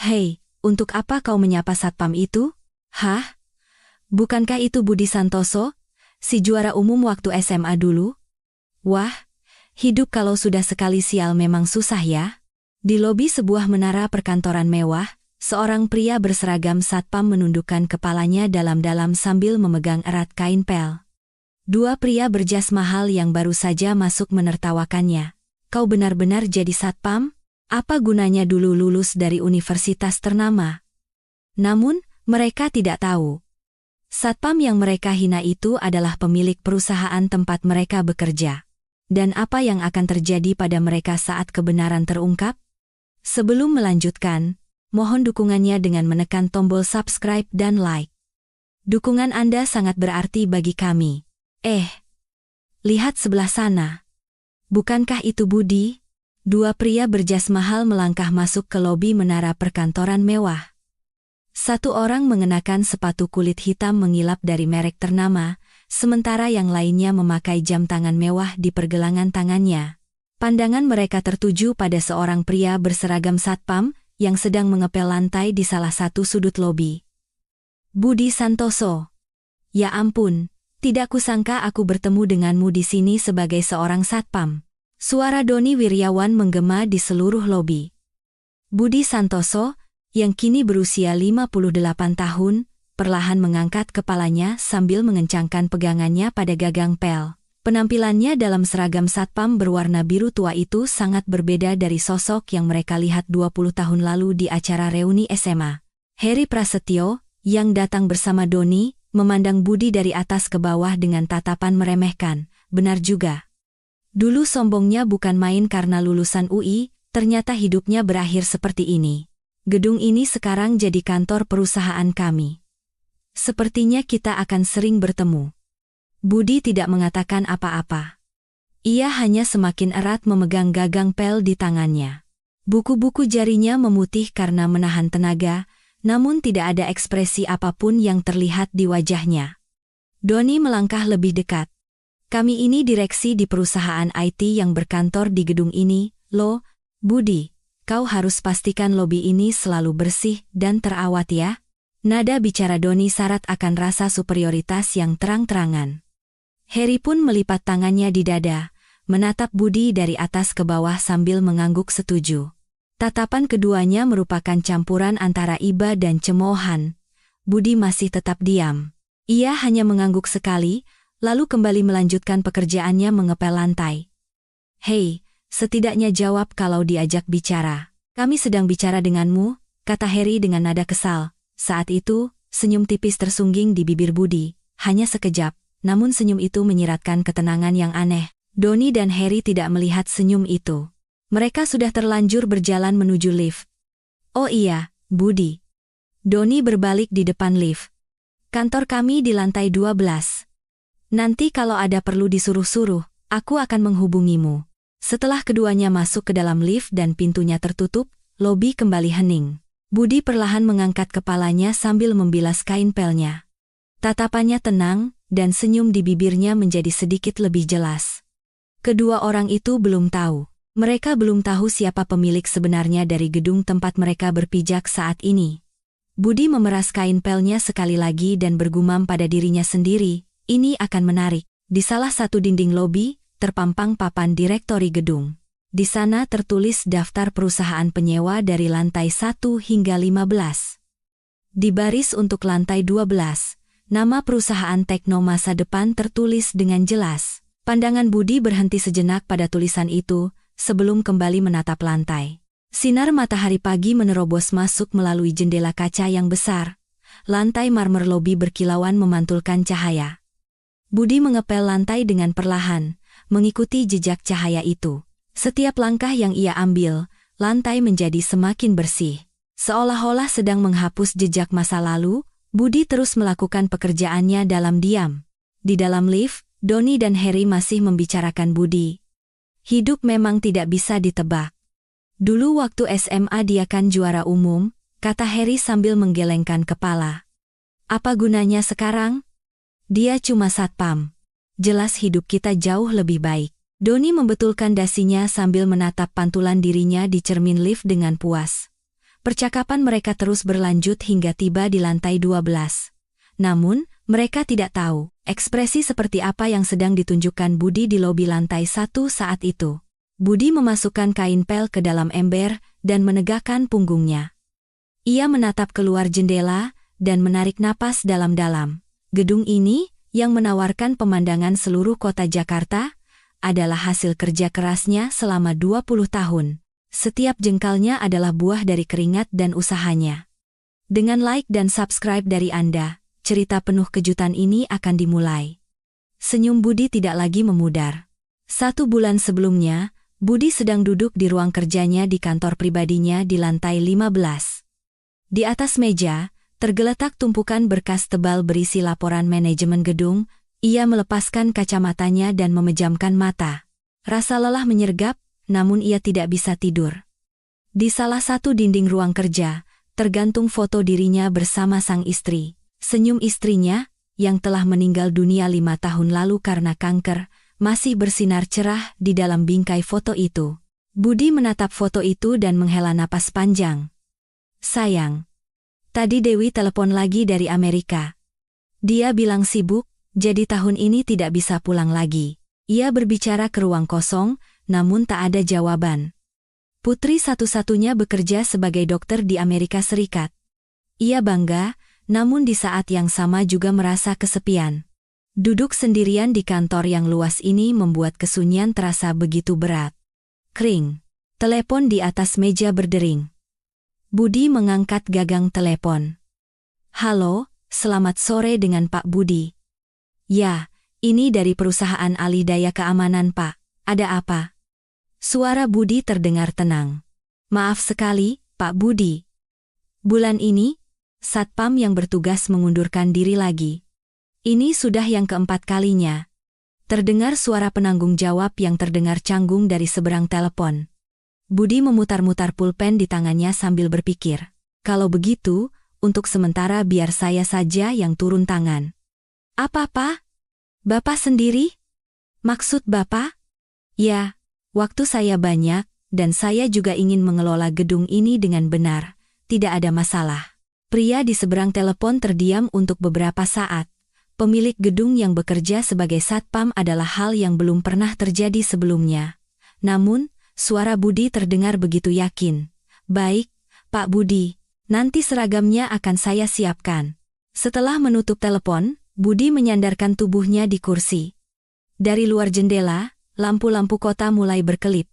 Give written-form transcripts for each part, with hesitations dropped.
Hei, untuk apa kau menyapa satpam itu? Hah? Bukankah itu Budi Santoso, si juara umum waktu SMA dulu? Wah, hidup kalau sudah sekali sial memang susah ya. Di lobi sebuah menara perkantoran mewah, seorang pria berseragam satpam menundukkan kepalanya dalam-dalam sambil memegang erat kain pel. Dua pria berjas mahal yang baru saja masuk menertawakannya. Kau benar-benar jadi satpam? Apa gunanya dulu lulus dari universitas ternama? Namun, mereka tidak tahu. Satpam yang mereka hina itu adalah pemilik perusahaan tempat mereka bekerja. Dan apa yang akan terjadi pada mereka saat kebenaran terungkap? Sebelum melanjutkan, mohon dukungannya dengan menekan tombol subscribe dan like. Dukungan Anda sangat berarti bagi kami. Lihat sebelah sana. Bukankah itu Budi? Dua pria berjas mahal melangkah masuk ke lobi menara perkantoran mewah. Satu orang mengenakan sepatu kulit hitam mengilap dari merek ternama, sementara yang lainnya memakai jam tangan mewah di pergelangan tangannya. Pandangan mereka tertuju pada seorang pria berseragam satpam yang sedang mengepel lantai di salah satu sudut lobi. Budi Santoso. Ya ampun, tidak kusangka aku bertemu denganmu di sini sebagai seorang satpam. Suara Doni Wiryawan menggema di seluruh lobi. Budi Santoso, yang kini berusia 58 tahun, perlahan mengangkat kepalanya sambil mengencangkan pegangannya pada gagang pel. Penampilannya dalam seragam satpam berwarna biru tua itu sangat berbeda dari sosok yang mereka lihat 20 tahun lalu di acara reuni SMA. Heri Prasetyo, yang datang bersama Doni, memandang Budi dari atas ke bawah dengan tatapan meremehkan. Benar juga. Dulu sombongnya bukan main karena lulusan UI, ternyata hidupnya berakhir seperti ini. Gedung ini sekarang jadi kantor perusahaan kami. Sepertinya kita akan sering bertemu. Budi tidak mengatakan apa-apa. Ia hanya semakin erat memegang gagang pel di tangannya. Buku-buku jarinya memutih karena menahan tenaga, namun tidak ada ekspresi apapun yang terlihat di wajahnya. Doni melangkah lebih dekat. Kami ini direksi di perusahaan IT yang berkantor di gedung ini, loh, Budi, kau harus pastikan lobi ini selalu bersih dan terawat ya. Nada bicara Doni syarat akan rasa superioritas yang terang-terangan. Heri pun melipat tangannya di dada, menatap Budi dari atas ke bawah sambil mengangguk setuju. Tatapan keduanya merupakan campuran antara iba dan cemoohan. Budi masih tetap diam. Ia hanya mengangguk sekali, lalu kembali melanjutkan pekerjaannya mengepel lantai. Hei, setidaknya jawab kalau diajak bicara. Kami sedang bicara denganmu, kata Heri dengan nada kesal. Saat itu, senyum tipis tersungging di bibir Budi, hanya sekejap, namun senyum itu menyiratkan ketenangan yang aneh. Doni dan Heri tidak melihat senyum itu. Mereka sudah terlanjur berjalan menuju lift. Oh iya, Budi. Doni berbalik di depan lift. Kantor kami di lantai 12. Nanti kalau ada perlu disuruh-suruh, aku akan menghubungimu. Setelah keduanya masuk ke dalam lift dan pintunya tertutup, lobi kembali hening. Budi perlahan mengangkat kepalanya sambil membilas kain pelnya. Tatapannya tenang, dan senyum di bibirnya menjadi sedikit lebih jelas. Kedua orang itu belum tahu. Mereka belum tahu siapa pemilik sebenarnya dari gedung tempat mereka berpijak saat ini. Budi memeras kain pelnya sekali lagi dan bergumam pada dirinya sendiri. Ini akan menarik. Di salah satu dinding lobi, terpampang papan direktori gedung. Di sana tertulis daftar perusahaan penyewa dari lantai 1 hingga 15. Di baris untuk lantai 12, nama perusahaan tekno masa depan tertulis dengan jelas. Pandangan Budi berhenti sejenak pada tulisan itu, sebelum kembali menatap lantai. Sinar matahari pagi menerobos masuk melalui jendela kaca yang besar. Lantai marmer lobi berkilauan memantulkan cahaya. Budi mengepel lantai dengan perlahan, mengikuti jejak cahaya itu. Setiap langkah yang ia ambil, lantai menjadi semakin bersih. Seolah-olah sedang menghapus jejak masa lalu, Budi terus melakukan pekerjaannya dalam diam. Di dalam lift, Doni dan Heri masih membicarakan Budi. Hidup memang tidak bisa ditebak. Dulu waktu SMA dia kan juara umum, kata Heri sambil menggelengkan kepala. Apa gunanya sekarang? Dia cuma satpam. Jelas hidup kita jauh lebih baik. Doni membetulkan dasinya sambil menatap pantulan dirinya di cermin lift dengan puas. Percakapan mereka terus berlanjut hingga tiba di lantai 12. Namun, mereka tidak tahu ekspresi seperti apa yang sedang ditunjukkan Budi di lobi lantai 1 saat itu. Budi memasukkan kain pel ke dalam ember dan menegakkan punggungnya. Ia menatap keluar jendela dan menarik napas dalam-dalam. Gedung ini, yang menawarkan pemandangan seluruh kota Jakarta, adalah hasil kerja kerasnya selama 20 tahun. Setiap jengkalnya adalah buah dari keringat dan usahanya. Dengan like dan subscribe dari Anda, cerita penuh kejutan ini akan dimulai. Senyum Budi tidak lagi memudar. 1 bulan sebelumnya, Budi sedang duduk di ruang kerjanya di kantor pribadinya di lantai 15. Di atas meja, tergeletak tumpukan berkas tebal berisi laporan manajemen gedung. Ia melepaskan kacamatanya dan memejamkan mata. Rasa lelah menyergap, namun ia tidak bisa tidur. Di salah satu dinding ruang kerja, tergantung foto dirinya bersama sang istri. Senyum istrinya, yang telah meninggal dunia 5 tahun lalu karena kanker, masih bersinar cerah di dalam bingkai foto itu. Budi menatap foto itu dan menghela napas panjang. Sayang, tadi Dewi telepon lagi dari Amerika. Dia bilang sibuk, jadi tahun ini tidak bisa pulang lagi. Ia berbicara ke ruang kosong, namun tak ada jawaban. Putri satu-satunya bekerja sebagai dokter di Amerika Serikat. Ia bangga, namun di saat yang sama juga merasa kesepian. Duduk sendirian di kantor yang luas ini membuat kesunyian terasa begitu berat. Kring. Telepon di atas meja berdering. Budi mengangkat gagang telepon. Halo, selamat sore dengan Pak Budi. Ya, ini dari perusahaan alih daya keamanan Pak. Ada apa? Suara Budi terdengar tenang. Maaf sekali, Pak Budi. Bulan ini, Satpam yang bertugas mengundurkan diri lagi. Ini sudah yang keempat kalinya. Terdengar suara penanggung jawab yang terdengar canggung dari seberang telepon. Budi memutar-mutar pulpen di tangannya sambil berpikir. Kalau begitu, untuk sementara biar saya saja yang turun tangan. Apa Pak? Bapak sendiri? Maksud Bapak? Ya, waktu saya banyak, dan saya juga ingin mengelola gedung ini dengan benar. Tidak ada masalah. Pria di seberang telepon terdiam untuk beberapa saat. Pemilik gedung yang bekerja sebagai satpam adalah hal yang belum pernah terjadi sebelumnya. Namun, suara Budi terdengar begitu yakin. Baik, Pak Budi, nanti seragamnya akan saya siapkan. Setelah menutup telepon, Budi menyandarkan tubuhnya di kursi. Dari luar jendela, lampu-lampu kota mulai berkelip.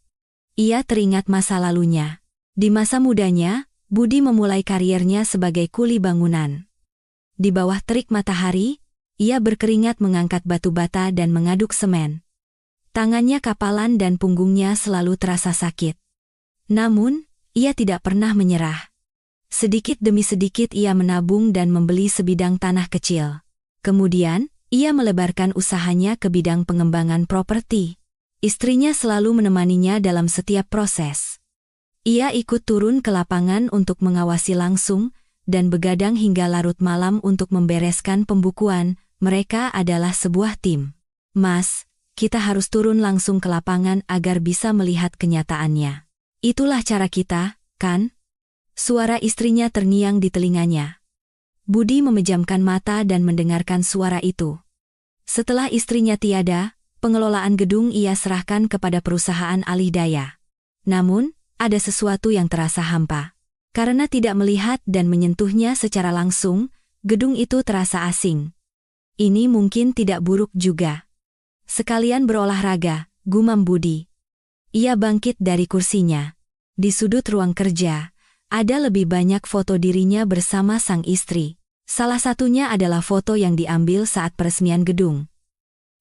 Ia teringat masa lalunya. Di masa mudanya, Budi memulai kariernya sebagai kuli bangunan. Di bawah terik matahari, ia berkeringat mengangkat batu bata dan mengaduk semen. Tangannya kapalan dan punggungnya selalu terasa sakit. Namun, ia tidak pernah menyerah. Sedikit demi sedikit ia menabung dan membeli sebidang tanah kecil. Kemudian, ia melebarkan usahanya ke bidang pengembangan properti. Istrinya selalu menemaninya dalam setiap proses. Ia ikut turun ke lapangan untuk mengawasi langsung, dan begadang hingga larut malam untuk membereskan pembukuan. Mereka adalah sebuah tim. Mas, kita harus turun langsung ke lapangan agar bisa melihat kenyataannya. Itulah cara kita, kan? Suara istrinya terngiang di telinganya. Budi memejamkan mata dan mendengarkan suara itu. Setelah istrinya tiada, pengelolaan gedung ia serahkan kepada perusahaan alih daya. Namun, ada sesuatu yang terasa hampa. Karena tidak melihat dan menyentuhnya secara langsung, gedung itu terasa asing. Ini mungkin tidak buruk juga. Sekalian berolahraga, gumam Budi. Ia bangkit dari kursinya. Di sudut ruang kerja, ada lebih banyak foto dirinya bersama sang istri. Salah satunya adalah foto yang diambil saat peresmian gedung.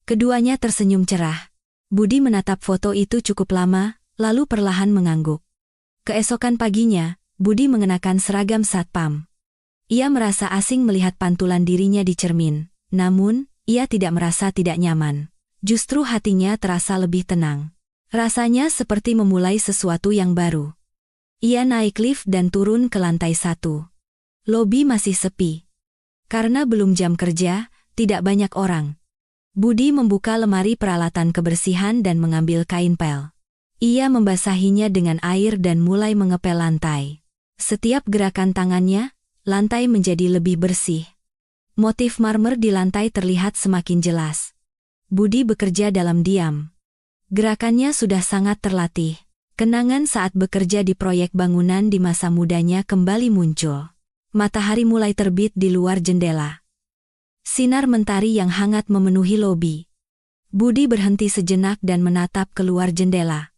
Keduanya tersenyum cerah. Budi menatap foto itu cukup lama, lalu perlahan mengangguk. Keesokan paginya, Budi mengenakan seragam satpam. Ia merasa asing melihat pantulan dirinya di cermin, namun, ia tidak merasa tidak nyaman. Justru hatinya terasa lebih tenang. Rasanya seperti memulai sesuatu yang baru. Ia naik lift dan turun ke lantai 1. Lobi masih sepi. Karena belum jam kerja, tidak banyak orang. Budi membuka lemari peralatan kebersihan dan mengambil kain pel. Ia membasahinya dengan air dan mulai mengepel lantai. Setiap gerakan tangannya, lantai menjadi lebih bersih. Motif marmer di lantai terlihat semakin jelas. Budi bekerja dalam diam. Gerakannya sudah sangat terlatih. Kenangan saat bekerja di proyek bangunan di masa mudanya kembali muncul. Matahari mulai terbit di luar jendela. Sinar mentari yang hangat memenuhi lobi. Budi berhenti sejenak dan menatap keluar jendela.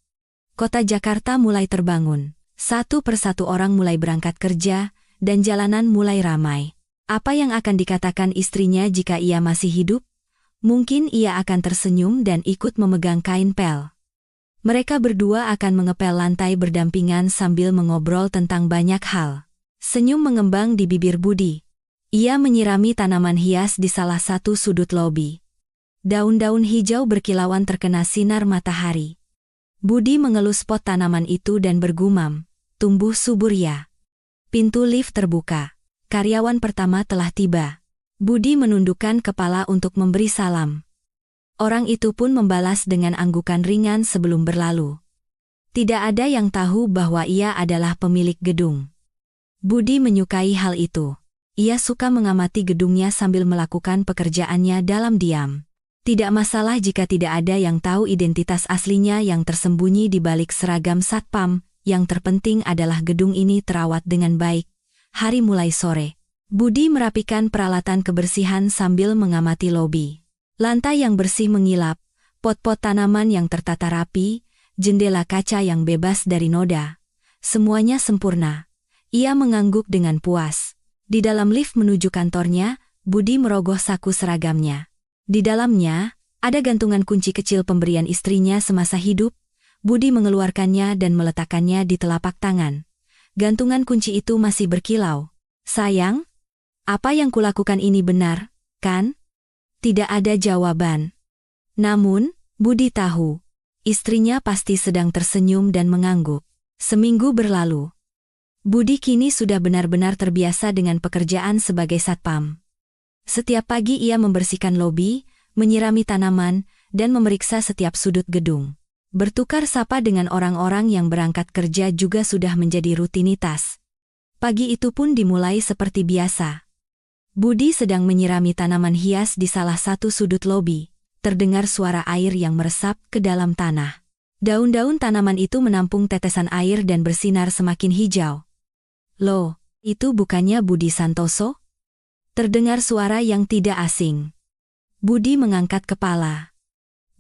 Kota Jakarta mulai terbangun. Satu persatu orang mulai berangkat kerja, dan jalanan mulai ramai. Apa yang akan dikatakan istrinya jika ia masih hidup? Mungkin ia akan tersenyum dan ikut memegang kain pel. Mereka berdua akan mengepel lantai berdampingan sambil mengobrol tentang banyak hal. Senyum mengembang di bibir Budi. Ia menyirami tanaman hias di salah satu sudut lobi. Daun-daun hijau berkilauan terkena sinar matahari. Budi mengelus pot tanaman itu dan bergumam, "Tumbuh subur ya." Pintu lift terbuka. Karyawan pertama telah tiba. Budi menundukkan kepala untuk memberi salam. Orang itu pun membalas dengan anggukan ringan sebelum berlalu. Tidak ada yang tahu bahwa ia adalah pemilik gedung. Budi menyukai hal itu. Ia suka mengamati gedungnya sambil melakukan pekerjaannya dalam diam. Tidak masalah jika tidak ada yang tahu identitas aslinya yang tersembunyi di balik seragam satpam, yang terpenting adalah gedung ini terawat dengan baik. Hari mulai sore. Budi merapikan peralatan kebersihan sambil mengamati lobi. Lantai yang bersih mengilap, pot-pot tanaman yang tertata rapi, jendela kaca yang bebas dari noda. Semuanya sempurna. Ia mengangguk dengan puas. Di dalam lift menuju kantornya, Budi merogoh saku seragamnya. Di dalamnya, ada gantungan kunci kecil pemberian istrinya semasa hidup. Budi mengeluarkannya dan meletakkannya di telapak tangan. Gantungan kunci itu masih berkilau. "Sayang, apa yang kulakukan ini benar, kan?" Tidak ada jawaban. Namun, Budi tahu, istrinya pasti sedang tersenyum dan mengangguk. Seminggu berlalu. Budi kini sudah benar-benar terbiasa dengan pekerjaan sebagai satpam. Setiap pagi ia membersihkan lobi, menyirami tanaman, dan memeriksa setiap sudut gedung. Bertukar sapa dengan orang-orang yang berangkat kerja juga sudah menjadi rutinitas. Pagi itu pun dimulai seperti biasa. Budi sedang menyirami tanaman hias di salah satu sudut lobi. Terdengar suara air yang meresap ke dalam tanah. Daun-daun tanaman itu menampung tetesan air dan bersinar semakin hijau. "Loh, itu bukannya Budi Santoso?" Terdengar suara yang tidak asing. Budi mengangkat kepala.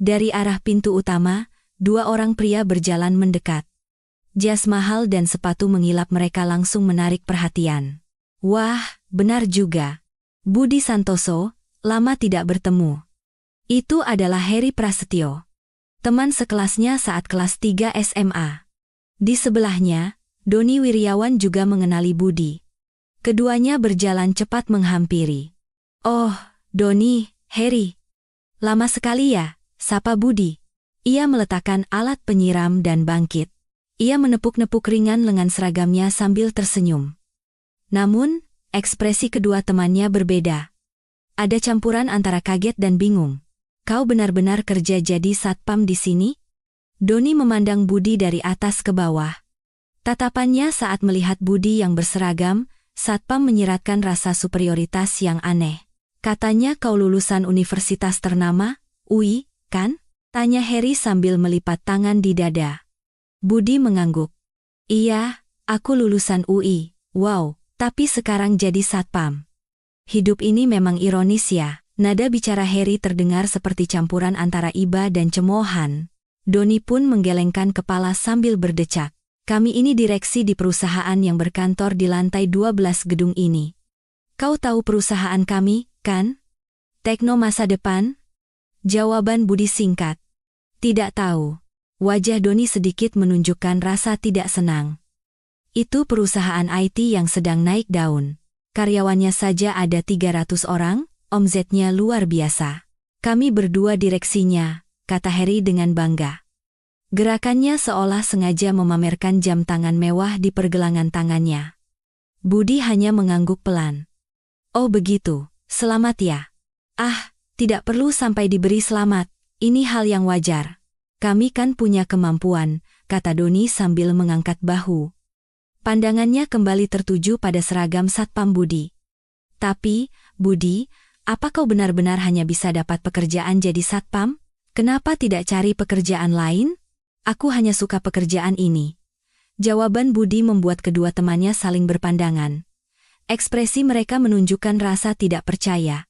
Dari arah pintu utama, dua orang pria berjalan mendekat. Jas mahal dan sepatu mengilap mereka langsung menarik perhatian. Wah, benar juga. Budi Santoso, lama tidak bertemu. Itu adalah Heri Prasetyo. Teman sekelasnya saat kelas 3 SMA. Di sebelahnya, Doni Wiryawan juga mengenali Budi. Keduanya berjalan cepat menghampiri. "Oh, Doni, Heri. Lama sekali ya," sapa Budi. Ia meletakkan alat penyiram dan bangkit. Ia menepuk-nepuk ringan lengan seragamnya sambil tersenyum. Namun, ekspresi kedua temannya berbeda. Ada campuran antara kaget dan bingung. "Kau benar-benar kerja jadi satpam di sini?" Doni memandang Budi dari atas ke bawah. Tatapannya saat melihat Budi yang berseragam, satpam menyiratkan rasa superioritas yang aneh. "Katanya kau lulusan universitas ternama, UI, kan?" tanya Heri sambil melipat tangan di dada. Budi mengangguk. "Iya, aku lulusan UI. Wow. Tapi sekarang jadi satpam. Hidup ini memang ironis ya." Nada bicara Heri terdengar seperti campuran antara iba dan cemoohan. Doni pun menggelengkan kepala sambil berdecak. "Kami ini direksi di perusahaan yang berkantor di lantai 12 gedung ini. Kau tahu perusahaan kami, kan? Tekno Masa Depan?" Jawaban Budi singkat. "Tidak tahu." Wajah Doni sedikit menunjukkan rasa tidak senang. "Itu perusahaan IT yang sedang naik daun. Karyawannya saja ada 300 orang, omzetnya luar biasa. Kami berdua direksinya," kata Heri dengan bangga. Gerakannya seolah sengaja memamerkan jam tangan mewah di pergelangan tangannya. Budi hanya mengangguk pelan. "Oh begitu, selamat ya." "Ah, tidak perlu sampai diberi selamat, ini hal yang wajar. Kami kan punya kemampuan," kata Doni sambil mengangkat bahu. Pandangannya kembali tertuju pada seragam Satpam Budi. Tapi, Budi, apa kau benar-benar hanya bisa dapat pekerjaan jadi satpam? Kenapa tidak cari pekerjaan lain? Aku hanya suka pekerjaan ini. Jawaban Budi membuat kedua temannya saling berpandangan. Ekspresi mereka menunjukkan rasa tidak percaya.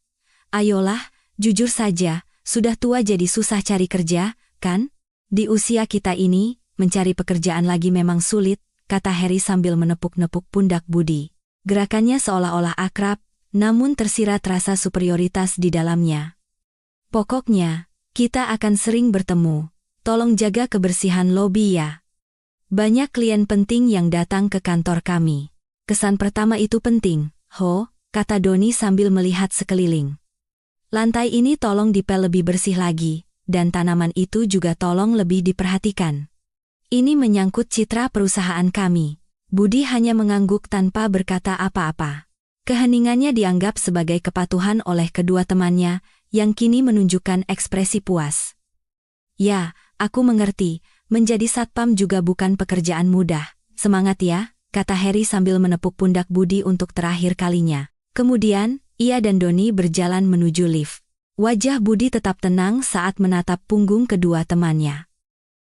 Ayolah, jujur saja, sudah tua jadi susah cari kerja, kan? Di usia kita ini, mencari pekerjaan lagi memang sulit, kata Harry sambil menepuk-nepuk pundak Budi. Gerakannya seolah-olah akrab, namun tersirat rasa superioritas di dalamnya. Pokoknya, kita akan sering bertemu. Tolong jaga kebersihan lobi ya. Banyak klien penting yang datang ke kantor kami. Kesan pertama itu penting, Ho, kata Doni sambil melihat sekeliling. Lantai ini tolong dipel lebih bersih lagi, dan tanaman itu juga tolong lebih diperhatikan. Ini menyangkut citra perusahaan kami. Budi hanya mengangguk tanpa berkata apa-apa. Keheningannya dianggap sebagai kepatuhan oleh kedua temannya, yang kini menunjukkan ekspresi puas. Ya, aku mengerti. Menjadi satpam juga bukan pekerjaan mudah. Semangat ya, kata Harry sambil menepuk pundak Budi untuk terakhir kalinya. Kemudian, ia dan Doni berjalan menuju lift. Wajah Budi tetap tenang saat menatap punggung kedua temannya.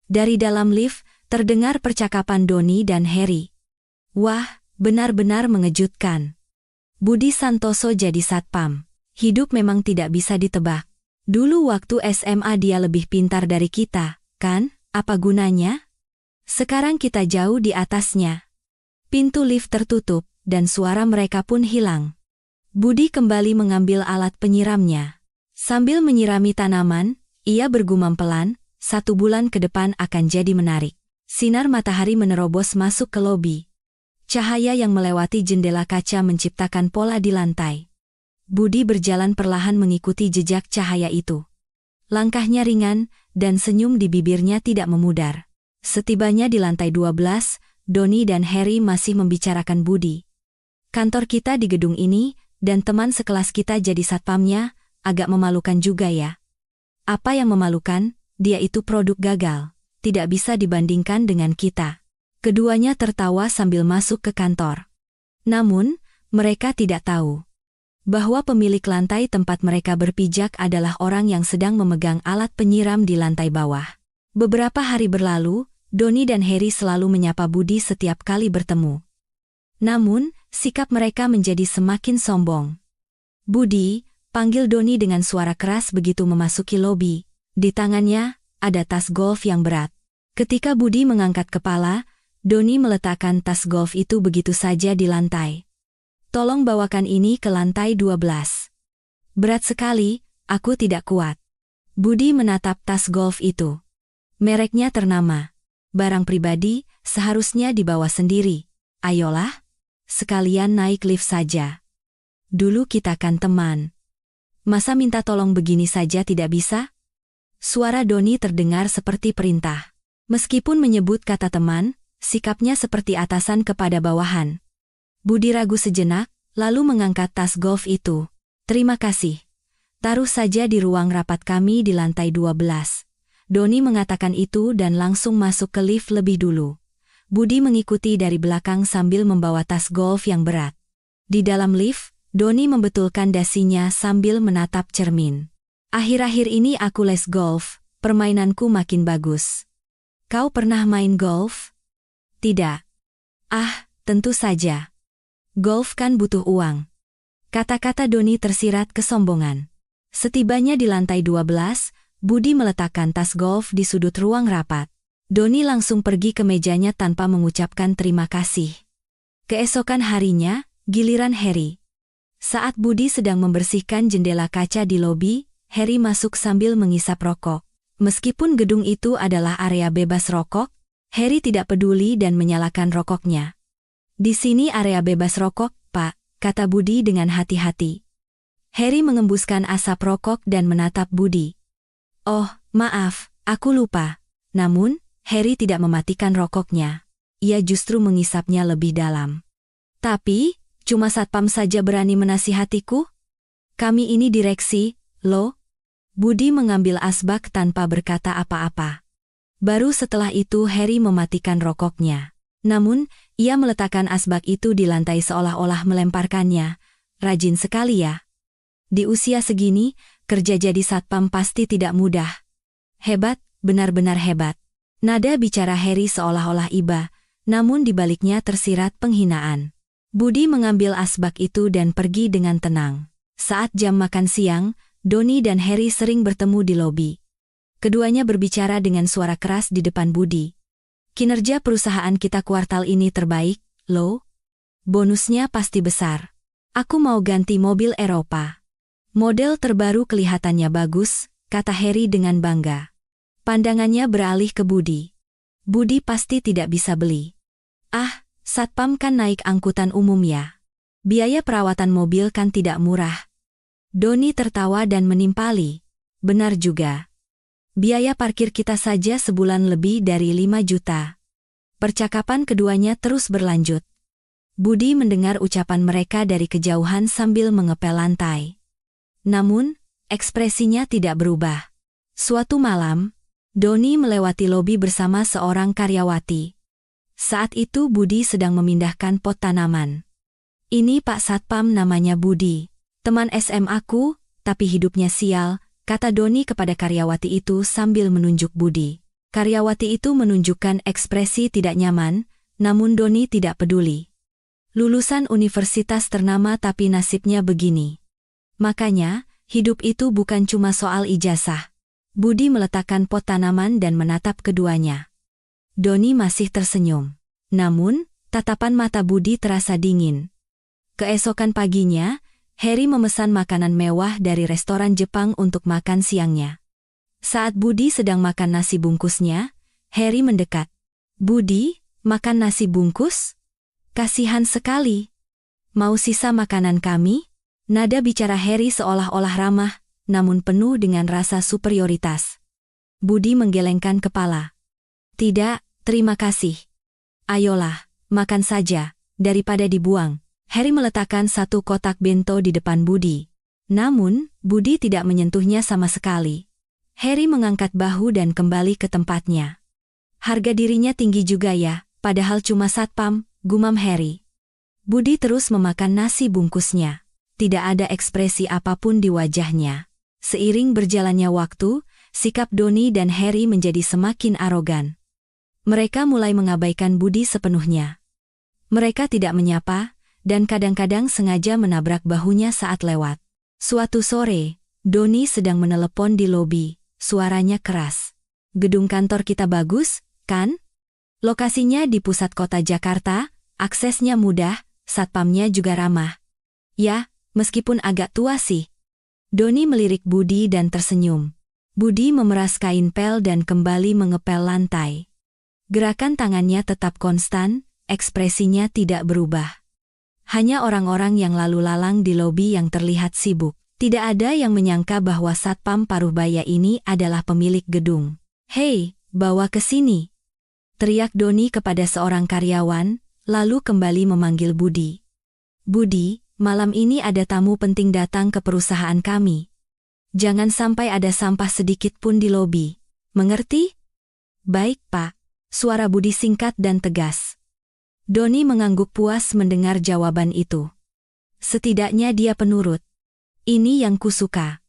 Dari dalam lift, terdengar percakapan Doni dan Harry. Wah, benar-benar mengejutkan. Budi Santoso jadi satpam. Hidup memang tidak bisa ditebak. Dulu waktu SMA dia lebih pintar dari kita, kan? Apa gunanya? Sekarang kita jauh di atasnya. Pintu lift tertutup, dan suara mereka pun hilang. Budi kembali mengambil alat penyiramnya. Sambil menyirami tanaman, ia bergumam pelan, 1 bulan ke depan akan jadi menarik. Sinar matahari menerobos masuk ke lobi. Cahaya yang melewati jendela kaca menciptakan pola di lantai. Budi berjalan perlahan mengikuti jejak cahaya itu. Langkahnya ringan, dan senyum di bibirnya tidak memudar. Setibanya di lantai 12, Doni dan Harry masih membicarakan Budi. Kantor kita di gedung ini, dan teman sekelas kita jadi satpamnya, agak memalukan juga ya. Apa yang memalukan? Dia itu produk gagal. Tidak bisa dibandingkan dengan kita. Keduanya tertawa sambil masuk ke kantor. Namun, mereka tidak tahu bahwa pemilik lantai tempat mereka berpijak adalah orang yang sedang memegang alat penyiram di lantai bawah. Beberapa hari berlalu, Doni dan Harry selalu menyapa Budi setiap kali bertemu. Namun, sikap mereka menjadi semakin sombong. Budi, panggil Doni dengan suara keras begitu memasuki lobi. Di tangannya, ada tas golf yang berat. Ketika Budi mengangkat kepala, Doni meletakkan tas golf itu begitu saja di lantai. Tolong bawakan ini ke lantai 12. Berat sekali, aku tidak kuat. Budi menatap tas golf itu. Mereknya ternama. Barang pribadi, seharusnya dibawa sendiri. Ayolah, sekalian naik lift saja. Dulu kita kan teman. Masa minta tolong begini saja tidak bisa? Suara Doni terdengar seperti perintah. Meskipun menyebut kata teman, sikapnya seperti atasan kepada bawahan. Budi ragu sejenak, lalu mengangkat tas golf itu. Terima kasih. Taruh saja di ruang rapat kami di lantai 12. Doni mengatakan itu dan langsung masuk ke lift lebih dulu. Budi mengikuti dari belakang sambil membawa tas golf yang berat. Di dalam lift, Doni membetulkan dasinya sambil menatap cermin. Akhir-akhir ini aku les golf, permainanku makin bagus. Kau pernah main golf? Tidak. Ah, tentu saja. Golf kan butuh uang. Kata-kata Doni tersirat kesombongan. Setibanya di lantai 12, Budi meletakkan tas golf di sudut ruang rapat. Doni langsung pergi ke mejanya tanpa mengucapkan terima kasih. Keesokan harinya, giliran Harry. Saat Budi sedang membersihkan jendela kaca di lobi, Harry masuk sambil mengisap rokok. Meskipun gedung itu adalah area bebas rokok, Harry tidak peduli dan menyalakan rokoknya. Di sini area bebas rokok, Pak, kata Budi dengan hati-hati. Harry mengembuskan asap rokok dan menatap Budi. Oh, maaf, aku lupa. Namun, Harry tidak mematikan rokoknya. Ia justru mengisapnya lebih dalam. Tapi, cuma satpam saja berani menasihatiku? Kami ini direksi, loh. Budi mengambil asbak tanpa berkata apa-apa. Baru setelah itu Harry mematikan rokoknya. Namun, ia meletakkan asbak itu di lantai seolah-olah melemparkannya. Rajin sekali ya. Di usia segini, kerja jadi satpam pasti tidak mudah. Hebat, benar-benar hebat. Nada bicara Harry seolah-olah iba, namun di baliknya tersirat penghinaan. Budi mengambil asbak itu dan pergi dengan tenang. Saat jam makan siang, Donnie dan Harry sering bertemu di lobi. Keduanya berbicara dengan suara keras di depan Budi. Kinerja perusahaan kita kuartal ini terbaik, loh. Bonusnya pasti besar. Aku mau ganti mobil Eropa. Model terbaru kelihatannya bagus, kata Harry dengan bangga. Pandangannya beralih ke Budi. Budi pasti tidak bisa beli. Ah, satpam kan naik angkutan umum ya. Biaya perawatan mobil kan tidak murah. Donnie tertawa dan menimpali. Benar juga. Biaya parkir kita saja sebulan lebih dari 5 juta. Percakapan keduanya terus berlanjut. Budi mendengar ucapan mereka dari kejauhan sambil mengepel lantai. Namun, ekspresinya tidak berubah. Suatu malam, Donnie melewati lobi bersama seorang karyawati. Saat itu Budi sedang memindahkan pot tanaman. Ini Pak Satpam, namanya Budi. Teman SMA-ku, tapi hidupnya sial, kata Donnie kepada karyawati itu sambil menunjuk Budi. Karyawati itu menunjukkan ekspresi tidak nyaman, namun Donnie tidak peduli. Lulusan universitas ternama tapi nasibnya begini. Makanya, hidup itu bukan cuma soal ijazah. Budi meletakkan pot tanaman dan menatap keduanya. Donnie masih tersenyum. Namun, tatapan mata Budi terasa dingin. Keesokan paginya, Harry memesan makanan mewah dari restoran Jepang untuk makan siangnya. Saat Budi sedang makan nasi bungkusnya, Harry mendekat. Budi, makan nasi bungkus? Kasihan sekali. Mau sisa makanan kami? Nada bicara Harry seolah-olah ramah, namun penuh dengan rasa superioritas. Budi menggelengkan kepala. Tidak, terima kasih. Ayolah, makan saja, daripada dibuang. Harry meletakkan satu kotak bento di depan Budi. Namun, Budi tidak menyentuhnya sama sekali. Harry mengangkat bahu dan kembali ke tempatnya. Harga dirinya tinggi juga ya, padahal cuma satpam, gumam Harry. Budi terus memakan nasi bungkusnya. Tidak ada ekspresi apapun di wajahnya. Seiring berjalannya waktu, sikap Donnie dan Harry menjadi semakin arogan. Mereka mulai mengabaikan Budi sepenuhnya. Mereka tidak menyapa, dan kadang-kadang sengaja menabrak bahunya saat lewat. Suatu sore, Donnie sedang menelepon di lobi. Suaranya keras. Gedung kantor kita bagus, kan? Lokasinya di pusat kota Jakarta, aksesnya mudah, satpamnya juga ramah. Ya, meskipun agak tua sih. Donnie melirik Budi dan tersenyum. Budi memeras kain pel dan kembali mengepel lantai. Gerakan tangannya tetap konstan, ekspresinya tidak berubah. Hanya orang-orang yang lalu lalang di lobi yang terlihat sibuk. Tidak ada yang menyangka bahwa satpam paruh baya ini adalah pemilik gedung. Hei, bawa ke sini. Teriak Donnie kepada seorang karyawan, lalu kembali memanggil Budi. Budi, malam ini ada tamu penting datang ke perusahaan kami. Jangan sampai ada sampah sedikit pun di lobi. Mengerti? Baik, Pak. Suara Budi singkat dan tegas. Donnie mengangguk puas mendengar jawaban itu. Setidaknya dia penurut. Ini yang kusuka.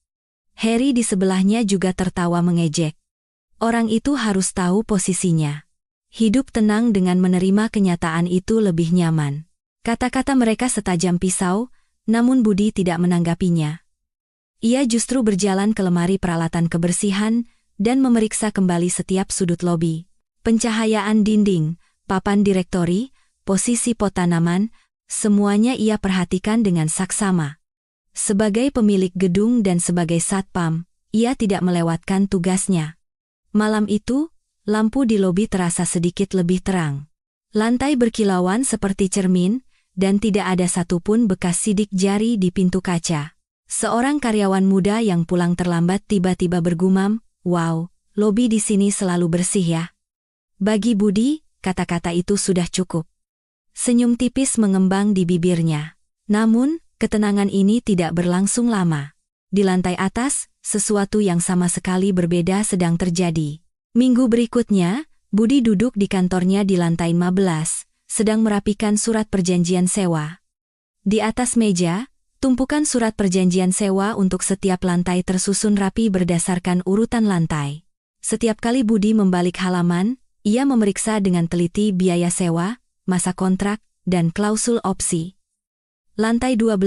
Harry di sebelahnya juga tertawa mengejek. Orang itu harus tahu posisinya. Hidup tenang dengan menerima kenyataan itu lebih nyaman. Kata-kata mereka setajam pisau, namun Budi tidak menanggapinya. Ia justru berjalan ke lemari peralatan kebersihan dan memeriksa kembali setiap sudut lobi. Pencahayaan dinding, papan direktori, posisi pot tanaman, semuanya ia perhatikan dengan saksama. Sebagai pemilik gedung dan sebagai satpam, ia tidak melewatkan tugasnya. Malam itu, lampu di lobi terasa sedikit lebih terang. Lantai berkilauan seperti cermin, dan tidak ada satupun bekas sidik jari di pintu kaca. Seorang karyawan muda yang pulang terlambat tiba-tiba bergumam, "Wow, lobi di sini selalu bersih ya." Bagi Budi, kata-kata itu sudah cukup. Senyum tipis mengembang di bibirnya. Namun, ketenangan ini tidak berlangsung lama. Di lantai atas, sesuatu yang sama sekali berbeda sedang terjadi. Minggu berikutnya, Budi duduk di kantornya di lantai 15, sedang merapikan surat perjanjian sewa. Di atas meja, tumpukan surat perjanjian sewa untuk setiap lantai tersusun rapi berdasarkan urutan lantai. Setiap kali Budi membalik halaman, ia memeriksa dengan teliti biaya sewa, masa kontrak, dan klausul opsi. Lantai 12,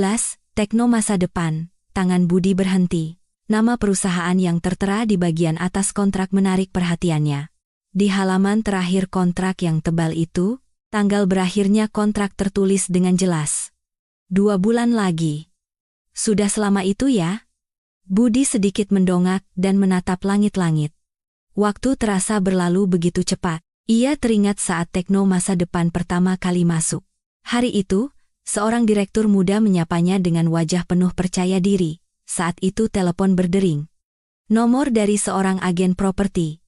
Tekno Masa Depan. Tangan Budi berhenti. Nama perusahaan yang tertera di bagian atas kontrak menarik perhatiannya. Di halaman terakhir kontrak yang tebal itu, tanggal berakhirnya kontrak tertulis dengan jelas. 2 bulan lagi. Sudah selama itu ya? Budi sedikit mendongak dan menatap langit-langit. Waktu terasa berlalu begitu cepat. Ia teringat saat Tekno Masa Depan pertama kali masuk. Hari itu, seorang direktur muda menyapanya dengan wajah penuh percaya diri. Saat itu telepon berdering. Nomor dari seorang agen properti.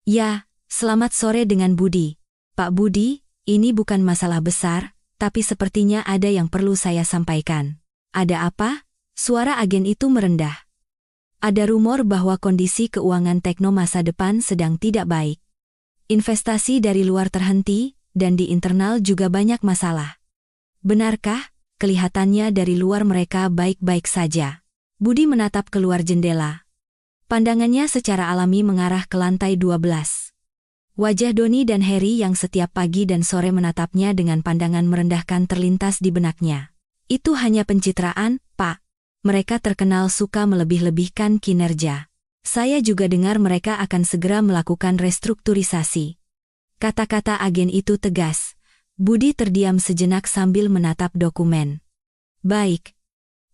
Ya, selamat sore dengan Budi. Pak Budi, ini bukan masalah besar, tapi sepertinya ada yang perlu saya sampaikan. Ada apa? Suara agen itu merendah. Ada rumor bahwa kondisi keuangan Tekno Masa Depan sedang tidak baik. Investasi dari luar terhenti, dan di internal juga banyak masalah. Benarkah? Kelihatannya dari luar mereka baik-baik saja. Budi menatap keluar jendela. Pandangannya secara alami mengarah ke lantai 12. Wajah Doni dan Harry yang setiap pagi dan sore menatapnya dengan pandangan merendahkan terlintas di benaknya. Itu hanya pencitraan, Pak. Mereka terkenal suka melebih-lebihkan kinerja. Saya juga dengar mereka akan segera melakukan restrukturisasi. Kata-kata agen itu tegas. Budi terdiam sejenak sambil menatap dokumen. Baik.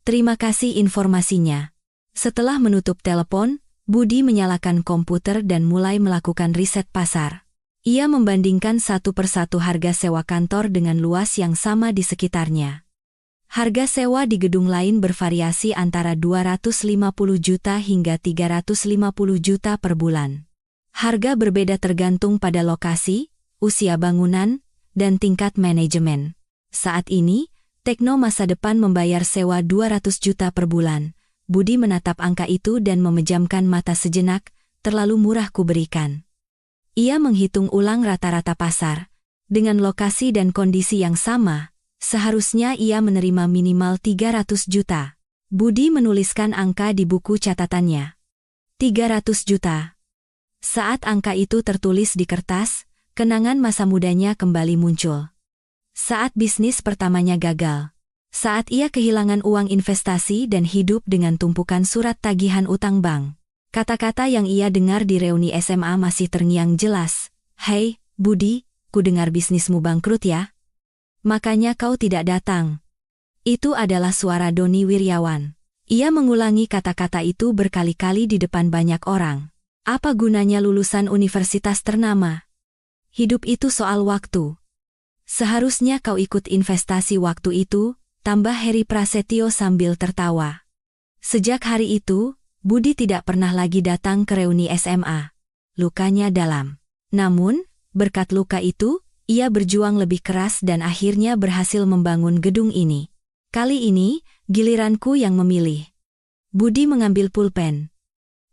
Terima kasih informasinya. Setelah menutup telepon, Budi menyalakan komputer dan mulai melakukan riset pasar. Ia membandingkan satu persatu harga sewa kantor dengan luas yang sama di sekitarnya. Harga sewa di gedung lain bervariasi antara 250 juta hingga 350 juta per bulan. Harga berbeda tergantung pada lokasi, usia bangunan, dan tingkat manajemen. Saat ini, Tekno Masa Depan membayar sewa 200 juta per bulan. Budi menatap angka itu dan memejamkan mata sejenak, terlalu murah kuberikan. Ia menghitung ulang rata-rata pasar. Dengan lokasi dan kondisi yang sama, seharusnya ia menerima minimal 300 juta. Budi menuliskan angka di buku catatannya. 300 juta. Saat angka itu tertulis di kertas, kenangan masa mudanya kembali muncul. Saat bisnis pertamanya gagal. Saat ia kehilangan uang investasi dan hidup dengan tumpukan surat tagihan utang bank. Kata-kata yang ia dengar di reuni SMA masih terngiang jelas. Hei, Budi, ku dengar bisnismu bangkrut ya? Makanya kau tidak datang. Itu adalah suara Doni Wiryawan. Ia mengulangi kata-kata itu berkali-kali di depan banyak orang. Apa gunanya lulusan universitas ternama? Hidup itu soal waktu. Seharusnya kau ikut investasi waktu itu, tambah Heri Prasetyo sambil tertawa. Sejak hari itu, Budi tidak pernah lagi datang ke reuni SMA. Lukanya dalam. Namun, berkat luka itu, ia berjuang lebih keras dan akhirnya berhasil membangun gedung ini. Kali ini, giliranku yang memilih. Budi mengambil pulpen.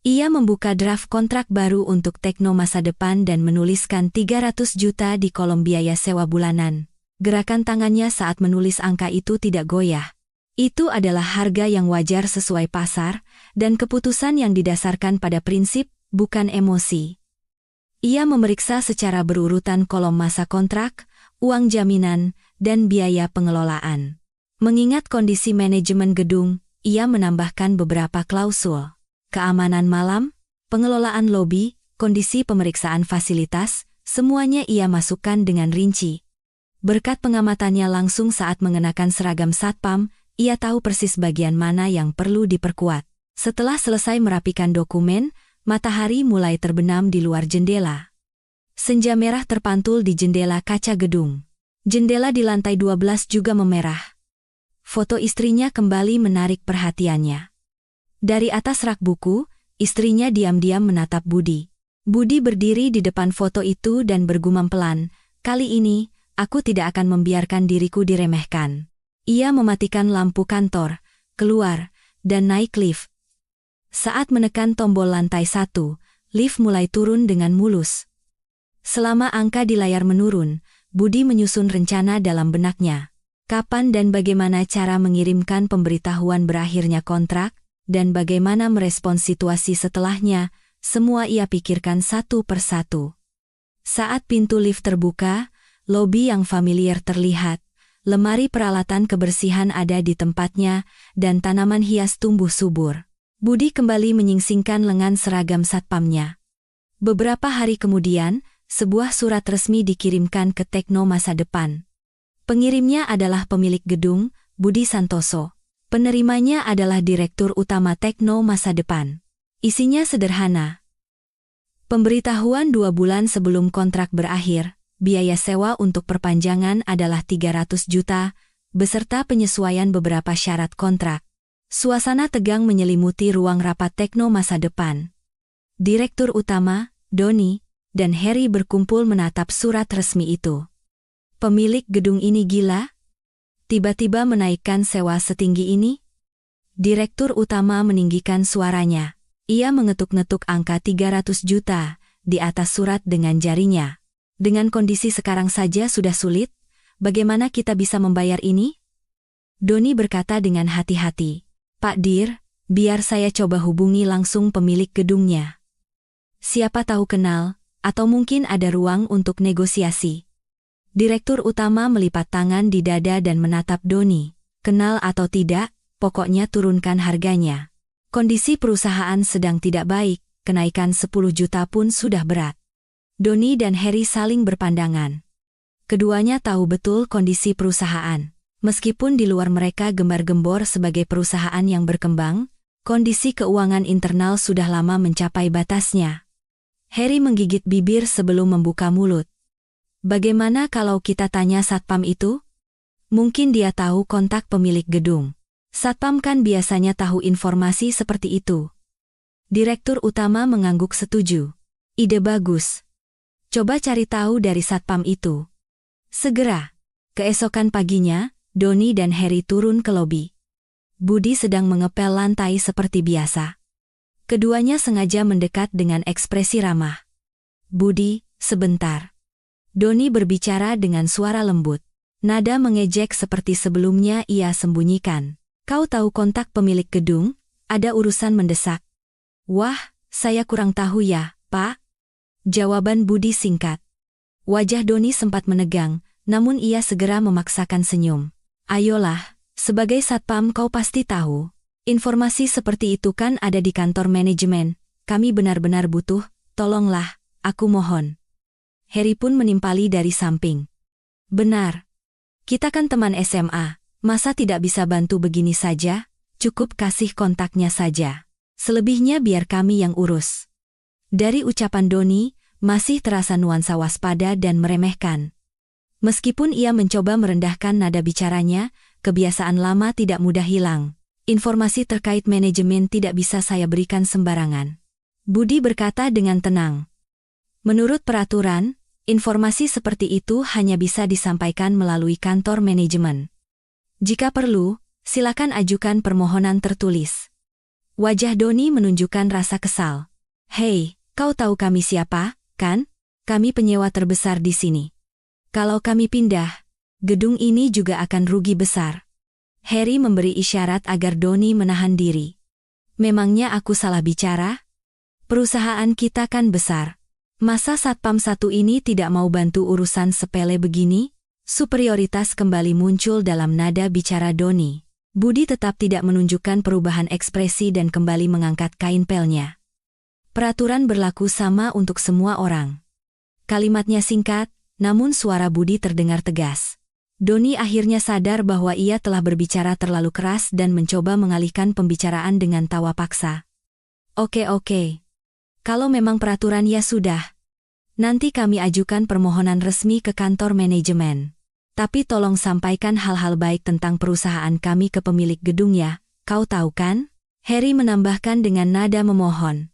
Ia membuka draft kontrak baru untuk Tekno Masa Depan dan menuliskan 300 juta di kolom biaya sewa bulanan. Gerakan tangannya saat menulis angka itu tidak goyah. Itu adalah harga yang wajar sesuai pasar, dan keputusan yang didasarkan pada prinsip, bukan emosi. Ia memeriksa secara berurutan kolom masa kontrak, uang jaminan, dan biaya pengelolaan. Mengingat kondisi manajemen gedung, ia menambahkan beberapa klausul. Keamanan malam, pengelolaan lobi, kondisi pemeriksaan fasilitas, semuanya ia masukkan dengan rinci. Berkat pengamatannya langsung saat mengenakan seragam satpam, ia tahu persis bagian mana yang perlu diperkuat. Setelah selesai merapikan dokumen, matahari mulai terbenam di luar jendela. Senja merah terpantul di jendela kaca gedung. Jendela di lantai 12 juga memerah. Foto istrinya kembali menarik perhatiannya. Dari atas rak buku, istrinya diam-diam menatap Budi. Budi berdiri di depan foto itu dan bergumam pelan, kali ini, aku tidak akan membiarkan diriku diremehkan. Ia mematikan lampu kantor, keluar, dan naik lift. Saat menekan tombol lantai 1, lift mulai turun dengan mulus. Selama angka di layar menurun, Budi menyusun rencana dalam benaknya. Kapan dan bagaimana cara mengirimkan pemberitahuan berakhirnya kontrak, dan bagaimana merespons situasi setelahnya, semua ia pikirkan satu persatu. Saat pintu lift terbuka, lobi yang familiar terlihat, lemari peralatan kebersihan ada di tempatnya, dan tanaman hias tumbuh subur. Budi kembali menyingsingkan lengan seragam satpamnya. Beberapa hari kemudian, sebuah surat resmi dikirimkan ke Tekno Masa Depan. Pengirimnya adalah pemilik gedung, Budi Santoso. Penerimanya adalah Direktur Utama Tekno Masa Depan. Isinya sederhana. Pemberitahuan 2 bulan sebelum kontrak berakhir, biaya sewa untuk perpanjangan adalah 300 juta, beserta penyesuaian beberapa syarat kontrak. Suasana tegang menyelimuti ruang rapat Tekno Masa Depan. Direktur Utama, Doni, dan Harry berkumpul menatap surat resmi itu. Pemilik gedung ini gila? Tiba-tiba menaikkan sewa setinggi ini? Direktur Utama meninggikan suaranya. Ia mengetuk-ngetuk angka 300 juta di atas surat dengan jarinya. Dengan kondisi sekarang saja sudah sulit, bagaimana kita bisa membayar ini? Doni berkata dengan hati-hati. Pak Dir, biar saya coba hubungi langsung pemilik gedungnya. Siapa tahu kenal, atau mungkin ada ruang untuk negosiasi. Direktur Utama melipat tangan di dada dan menatap Doni. Kenal atau tidak, pokoknya turunkan harganya. Kondisi perusahaan sedang tidak baik, kenaikan 10 juta pun sudah berat. Doni dan Harry saling berpandangan. Keduanya tahu betul kondisi perusahaan. Meskipun di luar mereka gembar-gembor sebagai perusahaan yang berkembang, kondisi keuangan internal sudah lama mencapai batasnya. Harry menggigit bibir sebelum membuka mulut. Bagaimana kalau kita tanya satpam itu? Mungkin dia tahu kontak pemilik gedung. Satpam kan biasanya tahu informasi seperti itu. Direktur Utama mengangguk setuju. Ide bagus. Coba cari tahu dari satpam itu. Segera. Keesokan paginya, Doni dan Harry turun ke lobi. Budi sedang mengepel lantai seperti biasa. Keduanya sengaja mendekat dengan ekspresi ramah. Budi, sebentar. Doni berbicara dengan suara lembut. Nada mengejek seperti sebelumnya ia sembunyikan. Kau tahu kontak pemilik gedung? Ada urusan mendesak. Wah, saya kurang tahu ya, Pak. Jawaban Budi singkat. Wajah Doni sempat menegang, namun ia segera memaksakan senyum. Ayolah, sebagai satpam kau pasti tahu. Informasi seperti itu kan ada di kantor manajemen. Kami benar-benar butuh, tolonglah, aku mohon. Harry pun menimpali dari samping. Benar. Kita kan teman SMA, masa tidak bisa bantu begini saja? Cukup kasih kontaknya saja. Selebihnya biar kami yang urus. Dari ucapan Doni, masih terasa nuansa waspada dan meremehkan. Meskipun ia mencoba merendahkan nada bicaranya, kebiasaan lama tidak mudah hilang. Informasi terkait manajemen tidak bisa saya berikan sembarangan. Budi berkata dengan tenang. Menurut peraturan, informasi seperti itu hanya bisa disampaikan melalui kantor manajemen. Jika perlu, silakan ajukan permohonan tertulis. Wajah Doni menunjukkan rasa kesal. Hei, kau tahu kami siapa, kan? Kami penyewa terbesar di sini. Kalau kami pindah, gedung ini juga akan rugi besar. Harry memberi isyarat agar Doni menahan diri. Memangnya aku salah bicara? Perusahaan kita kan besar. Masa satpam satu ini tidak mau bantu urusan sepele begini? Superioritas kembali muncul dalam nada bicara Doni. Budi tetap tidak menunjukkan perubahan ekspresi dan kembali mengangkat kain pelnya. Peraturan berlaku sama untuk semua orang. Kalimatnya singkat, namun suara Budi terdengar tegas. Doni akhirnya sadar bahwa ia telah berbicara terlalu keras dan mencoba mengalihkan pembicaraan dengan tawa paksa. Oke. Kalau memang peraturan ya sudah. Nanti kami ajukan permohonan resmi ke kantor manajemen. Tapi tolong sampaikan hal-hal baik tentang perusahaan kami ke pemilik gedung ya, kau tahu kan? Harry menambahkan dengan nada memohon.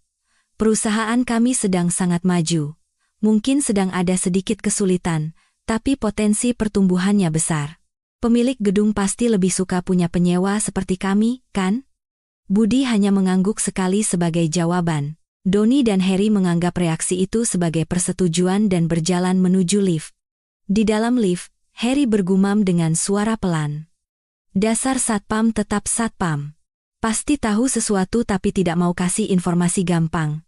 Perusahaan kami sedang sangat maju. Mungkin sedang ada sedikit kesulitan, tapi potensi pertumbuhannya besar. Pemilik gedung pasti lebih suka punya penyewa seperti kami, kan? Budi hanya mengangguk sekali sebagai jawaban. Doni dan Harry menganggap reaksi itu sebagai persetujuan dan berjalan menuju lift. Di dalam lift, Harry bergumam dengan suara pelan. Dasar satpam tetap satpam. Pasti tahu sesuatu tapi tidak mau kasih informasi gampang.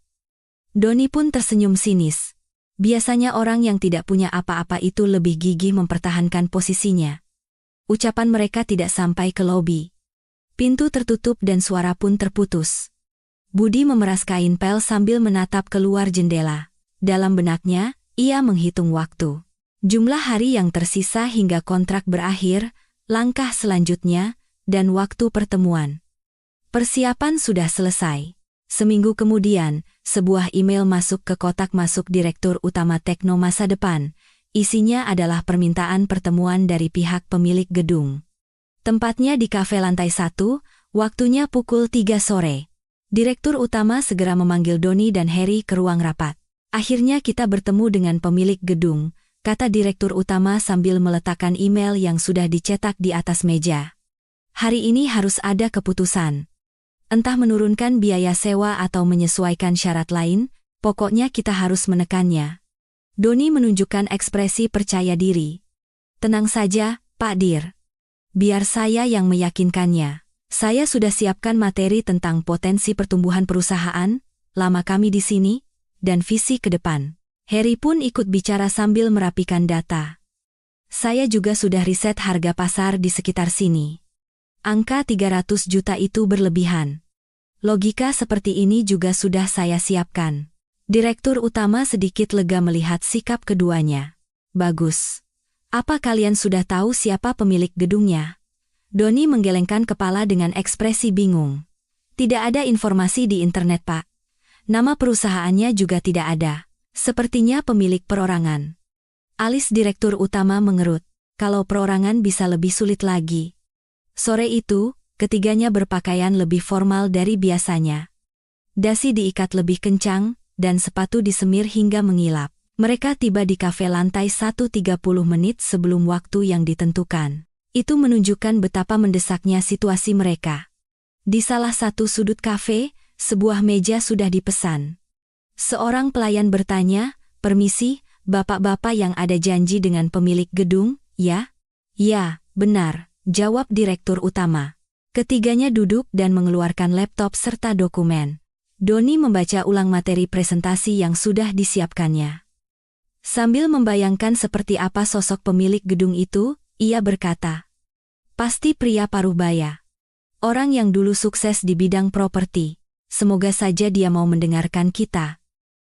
Doni pun tersenyum sinis. Biasanya orang yang tidak punya apa-apa itu lebih gigih mempertahankan posisinya. Ucapan mereka tidak sampai ke lobi. Pintu tertutup dan suara pun terputus. Budi memeras kain pel sambil menatap keluar jendela. Dalam benaknya, ia menghitung waktu. Jumlah hari yang tersisa hingga kontrak berakhir, langkah selanjutnya, dan waktu pertemuan. Persiapan sudah selesai. Seminggu kemudian, sebuah email masuk ke kotak masuk Direktur Utama Tekno Masa Depan. Isinya adalah permintaan pertemuan dari pihak pemilik gedung. Tempatnya di kafe lantai 1, waktunya pukul 3 sore. Direktur Utama segera memanggil Doni dan Harry ke ruang rapat. Akhirnya kita bertemu dengan pemilik gedung, kata Direktur Utama sambil meletakkan email yang sudah dicetak di atas meja. Hari ini harus ada keputusan. Entah menurunkan biaya sewa atau menyesuaikan syarat lain, pokoknya kita harus menekannya. Doni menunjukkan ekspresi percaya diri. Tenang saja, Pak Dir. Biar saya yang meyakinkannya. Saya sudah siapkan materi tentang potensi pertumbuhan perusahaan, lama kami di sini, dan visi ke depan. Harry pun ikut bicara sambil merapikan data. Saya juga sudah riset harga pasar di sekitar sini. Angka 300 juta itu berlebihan. Logika seperti ini juga sudah saya siapkan. Direktur Utama sedikit lega melihat sikap keduanya. Bagus. Apa kalian sudah tahu siapa pemilik gedungnya? Doni menggelengkan kepala dengan ekspresi bingung. Tidak ada informasi di internet, Pak. Nama perusahaannya juga tidak ada. Sepertinya pemilik perorangan. Alis Direktur Utama mengerut. Kalau perorangan bisa lebih sulit lagi. Sore itu, ketiganya berpakaian lebih formal dari biasanya. Dasi diikat lebih kencang, dan sepatu disemir hingga mengilap. Mereka tiba di kafe lantai 1 30 menit sebelum waktu yang ditentukan. Itu menunjukkan betapa mendesaknya situasi mereka. Di salah satu sudut kafe, sebuah meja sudah dipesan. Seorang pelayan bertanya, "Permisi, bapak-bapak yang ada janji dengan pemilik gedung, ya?" "Ya, benar," jawab Direktur Utama. Ketiganya duduk dan mengeluarkan laptop serta dokumen. Doni membaca ulang materi presentasi yang sudah disiapkannya. Sambil membayangkan seperti apa sosok pemilik gedung itu, ia berkata, "Pasti pria parubaya. Orang yang dulu sukses di bidang properti. Semoga saja dia mau mendengarkan kita."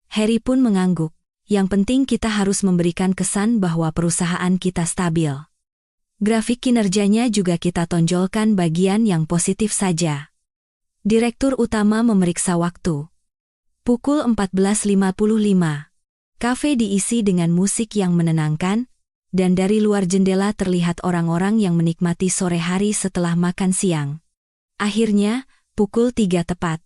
Harry pun mengangguk. Yang penting kita harus memberikan kesan bahwa perusahaan kita stabil. Grafik kinerjanya juga kita tonjolkan bagian yang positif saja. Direktur Utama memeriksa waktu. Pukul 14.55. Kafe diisi dengan musik yang menenangkan, dan dari luar jendela terlihat orang-orang yang menikmati sore hari setelah makan siang. Akhirnya, pukul 3 tepat.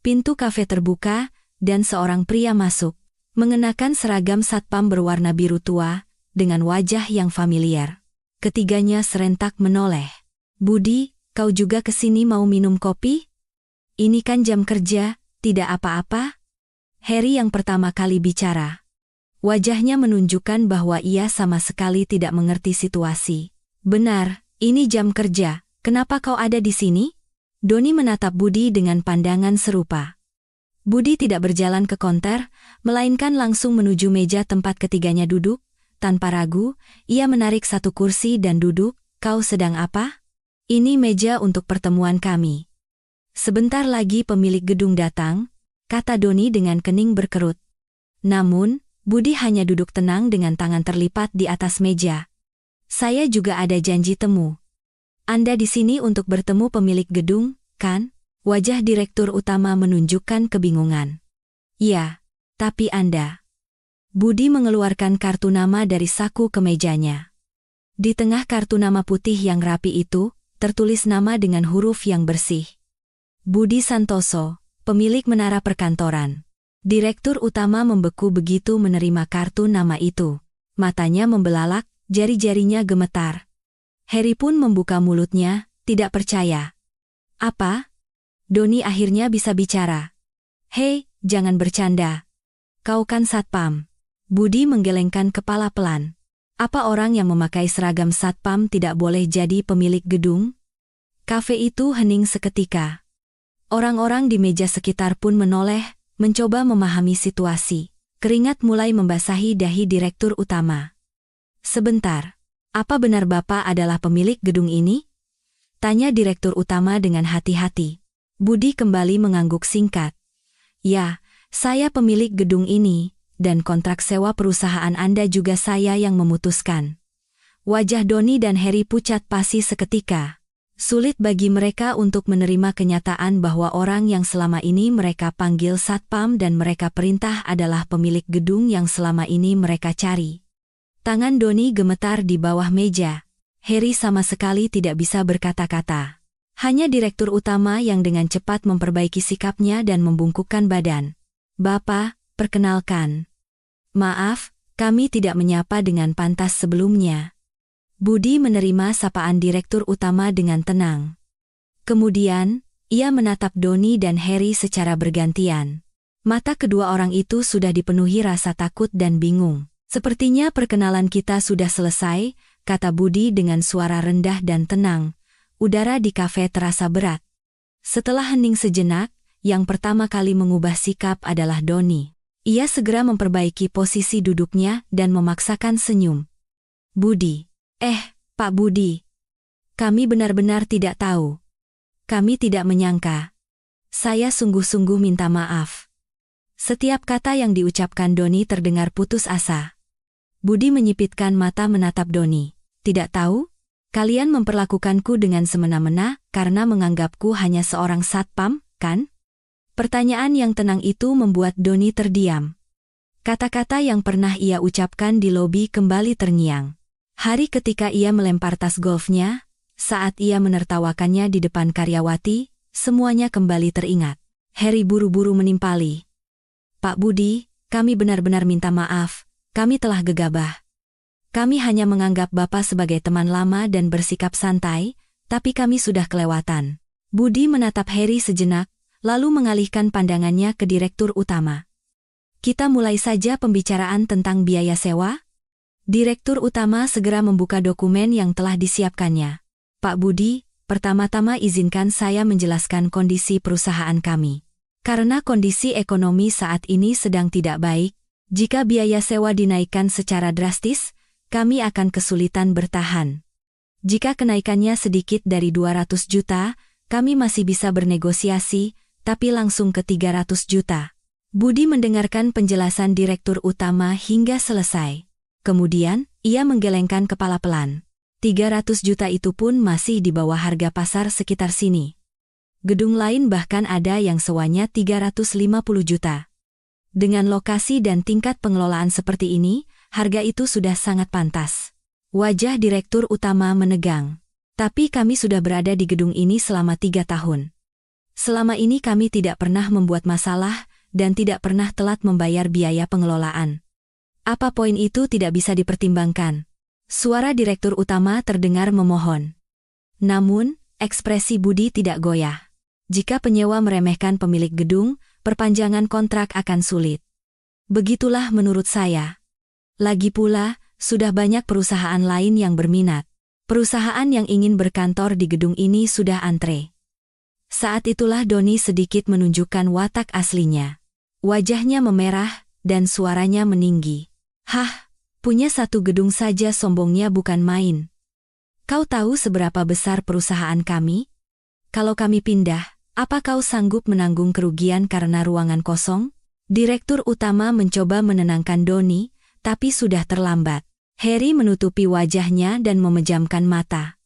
Pintu kafe terbuka, dan seorang pria masuk, mengenakan seragam satpam berwarna biru tua, dengan wajah yang familiar. Ketiganya serentak menoleh. "Budi, kau juga kesini mau minum kopi? Ini kan jam kerja, tidak apa-apa?" Harry yang pertama kali bicara. Wajahnya menunjukkan bahwa ia sama sekali tidak mengerti situasi. "Benar, ini jam kerja, kenapa kau ada di sini?" Doni menatap Budi dengan pandangan serupa. Budi tidak berjalan ke konter, melainkan langsung menuju meja tempat ketiganya duduk. Tanpa ragu, ia menarik satu kursi dan duduk. "Kau sedang apa?" "Ini meja untuk pertemuan kami. Sebentar lagi pemilik gedung datang," kata Doni dengan kening berkerut. Namun, Budi hanya duduk tenang dengan tangan terlipat di atas meja. "Saya juga ada janji temu. Anda di sini untuk bertemu pemilik gedung, kan?" Wajah Direktur Utama menunjukkan kebingungan. "Ya, tapi Anda..." Budi mengeluarkan kartu nama dari saku kemejanya. Di tengah kartu nama putih yang rapi itu, tertulis nama dengan huruf yang bersih. Budi Santoso, pemilik menara perkantoran. Direktur Utama membeku begitu menerima kartu nama itu. Matanya membelalak, jari-jarinya gemetar. Harry pun membuka mulutnya, tidak percaya. "Apa?" Doni akhirnya bisa bicara. "Hei, Jangan bercanda. Kau kan satpam. Budi menggelengkan kepala pelan. Apa orang yang memakai seragam satpam tidak boleh jadi pemilik gedung? Kafe itu hening seketika. Orang-orang di meja sekitar pun menoleh, mencoba memahami situasi. Keringat mulai membasahi dahi direktur utama. Sebentar, apa benar Bapak adalah pemilik gedung ini? Tanya direktur utama dengan hati-hati. Budi kembali mengangguk singkat. Ya, saya pemilik gedung ini, dan kontrak sewa perusahaan Anda juga saya yang memutuskan. Wajah Doni dan Heri pucat pasi seketika. Sulit bagi mereka untuk menerima kenyataan bahwa orang yang selama ini mereka panggil satpam dan mereka perintah adalah pemilik gedung yang selama ini mereka cari. Tangan Doni gemetar di bawah meja. Heri sama sekali tidak bisa berkata-kata. Hanya direktur utama yang dengan cepat memperbaiki sikapnya dan membungkukkan badan. Bapak, perkenalkan. Maaf, kami tidak menyapa dengan pantas sebelumnya. Budi menerima sapaan direktur utama dengan tenang. Kemudian, ia menatap Doni dan Heri secara bergantian. Mata kedua orang itu sudah dipenuhi rasa takut dan bingung. Sepertinya perkenalan kita sudah selesai, kata Budi dengan suara rendah dan tenang. Udara di kafe terasa berat. Setelah hening sejenak, yang pertama kali mengubah sikap adalah Doni. Ia segera memperbaiki posisi duduknya dan memaksakan senyum. Budi. Pak Budi. Kami benar-benar tidak tahu. Kami tidak menyangka. Saya sungguh-sungguh minta maaf. Setiap kata yang diucapkan Doni terdengar putus asa. Budi menyipitkan mata menatap Doni. Tidak tahu? Kalian memperlakukanku dengan semena-mena karena menganggapku hanya seorang satpam, kan? Pertanyaan yang tenang itu membuat Doni terdiam. Kata-kata yang pernah ia ucapkan di lobi kembali terngiang. Hari ketika ia melempar tas golfnya, saat ia menertawakannya di depan karyawati, semuanya kembali teringat. Heri buru-buru menimpali. Pak Budi, kami benar-benar minta maaf, kami telah gegabah. Kami hanya menganggap Bapak sebagai teman lama dan bersikap santai, tapi kami sudah kelewatan. Budi menatap Heri sejenak, lalu mengalihkan pandangannya ke direktur utama. Kita mulai saja pembicaraan tentang biaya sewa? Direktur utama segera membuka dokumen yang telah disiapkannya. Pak Budi, pertama-tama izinkan saya menjelaskan kondisi perusahaan kami. Karena kondisi ekonomi saat ini sedang tidak baik, jika biaya sewa dinaikkan secara drastis, kami akan kesulitan bertahan. Jika kenaikannya sedikit dari 200 juta, kami masih bisa bernegosiasi, tapi langsung ke 300 juta. Budi mendengarkan penjelasan direktur utama hingga selesai. Kemudian, ia menggelengkan kepala pelan. 300 juta itu pun masih di bawah harga pasar sekitar sini. Gedung lain bahkan ada yang sewanya 350 juta. Dengan lokasi dan tingkat pengelolaan seperti ini, harga itu sudah sangat pantas. Wajah direktur utama menegang. Tapi kami sudah berada di gedung ini selama 3 tahun. Selama ini kami tidak pernah membuat masalah dan tidak pernah telat membayar biaya pengelolaan. Apa poin itu tidak bisa dipertimbangkan? Suara direktur utama terdengar memohon. Namun, ekspresi Budi tidak goyah. Jika penyewa meremehkan pemilik gedung, perpanjangan kontrak akan sulit. Begitulah menurut saya. Lagi pula, sudah banyak perusahaan lain yang berminat. Perusahaan yang ingin berkantor di gedung ini sudah antre. Saat itulah Doni sedikit menunjukkan watak aslinya. Wajahnya memerah, dan suaranya meninggi. Hah, punya satu gedung saja sombongnya bukan main. Kau tahu seberapa besar perusahaan kami? Kalau kami pindah, apa kau sanggup menanggung kerugian karena ruangan kosong? Direktur utama mencoba menenangkan Doni, tapi sudah terlambat. Heri menutupi wajahnya dan memejamkan mata.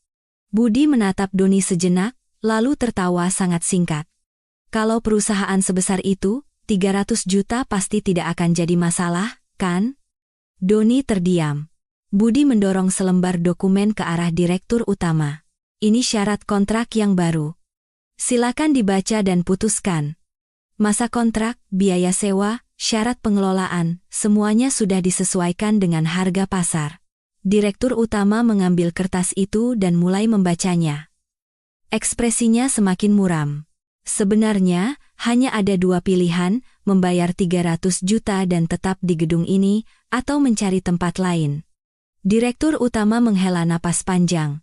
Budi menatap Doni sejenak, lalu tertawa sangat singkat. Kalau perusahaan sebesar itu, 300 juta pasti tidak akan jadi masalah, kan? Doni terdiam. Budi mendorong selembar dokumen ke arah direktur utama. Ini syarat kontrak yang baru. Silakan dibaca dan putuskan. Masa kontrak, biaya sewa, syarat pengelolaan, semuanya sudah disesuaikan dengan harga pasar. Direktur utama mengambil kertas itu dan mulai membacanya. Ekspresinya semakin muram. Sebenarnya, hanya ada 2 pilihan, membayar 300 juta dan tetap di gedung ini, atau mencari tempat lain. Direktur utama menghela napas panjang.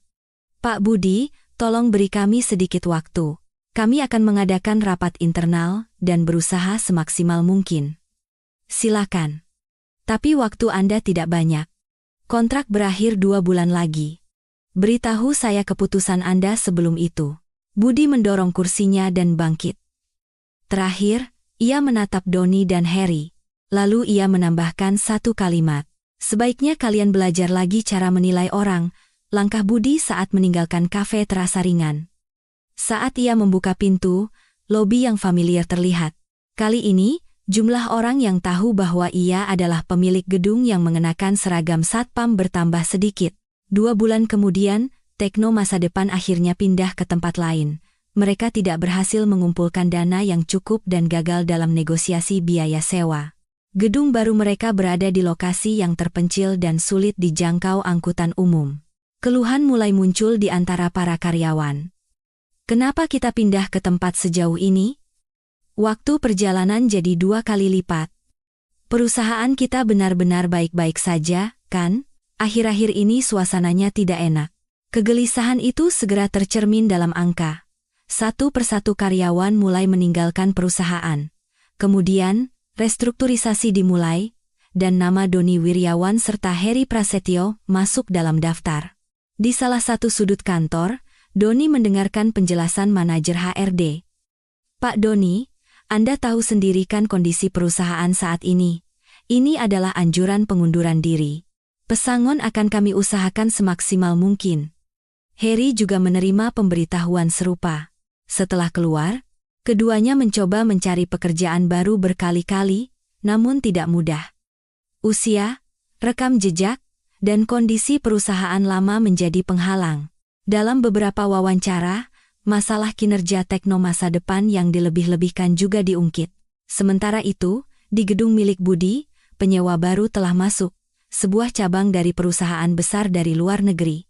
Pak Budi, tolong beri kami sedikit waktu. Kami akan mengadakan rapat internal dan berusaha semaksimal mungkin. Silakan. Tapi waktu Anda tidak banyak. Kontrak berakhir 2 bulan lagi. Beritahu saya keputusan Anda sebelum itu. Budi mendorong kursinya dan bangkit. Terakhir, ia menatap Doni dan Harry. Lalu ia menambahkan satu kalimat. Sebaiknya kalian belajar lagi cara menilai orang. Langkah Budi saat meninggalkan kafe terasa ringan. Saat ia membuka pintu, lobi yang familiar terlihat. Kali ini, jumlah orang yang tahu bahwa ia adalah pemilik gedung yang mengenakan seragam satpam bertambah sedikit. 2 bulan kemudian, Tekno Masa Depan akhirnya pindah ke tempat lain. Mereka tidak berhasil mengumpulkan dana yang cukup dan gagal dalam negosiasi biaya sewa. Gedung baru mereka berada di lokasi yang terpencil dan sulit dijangkau angkutan umum. Keluhan mulai muncul di antara para karyawan. Kenapa kita pindah ke tempat sejauh ini? Waktu perjalanan jadi 2 kali lipat. Perusahaan kita benar-benar baik-baik saja, kan? Akhir-akhir ini suasananya tidak enak. Kegelisahan itu segera tercermin dalam angka. Satu persatu karyawan mulai meninggalkan perusahaan. Kemudian, restrukturisasi dimulai, dan nama Doni Wiryawan serta Heri Prasetyo masuk dalam daftar. Di salah satu sudut kantor, Doni mendengarkan penjelasan manajer HRD. Pak Doni, Anda tahu sendiri kan kondisi perusahaan saat ini. Ini adalah anjuran pengunduran diri. Pesangon akan kami usahakan semaksimal mungkin. Heri juga menerima pemberitahuan serupa. Setelah keluar, keduanya mencoba mencari pekerjaan baru berkali-kali, namun tidak mudah. Usia, rekam jejak, dan kondisi perusahaan lama menjadi penghalang. Dalam beberapa wawancara, masalah kinerja Tekno Masa Depan yang dilebih-lebihkan juga diungkit. Sementara itu, di gedung milik Budi, penyewa baru telah masuk, sebuah cabang dari perusahaan besar dari luar negeri.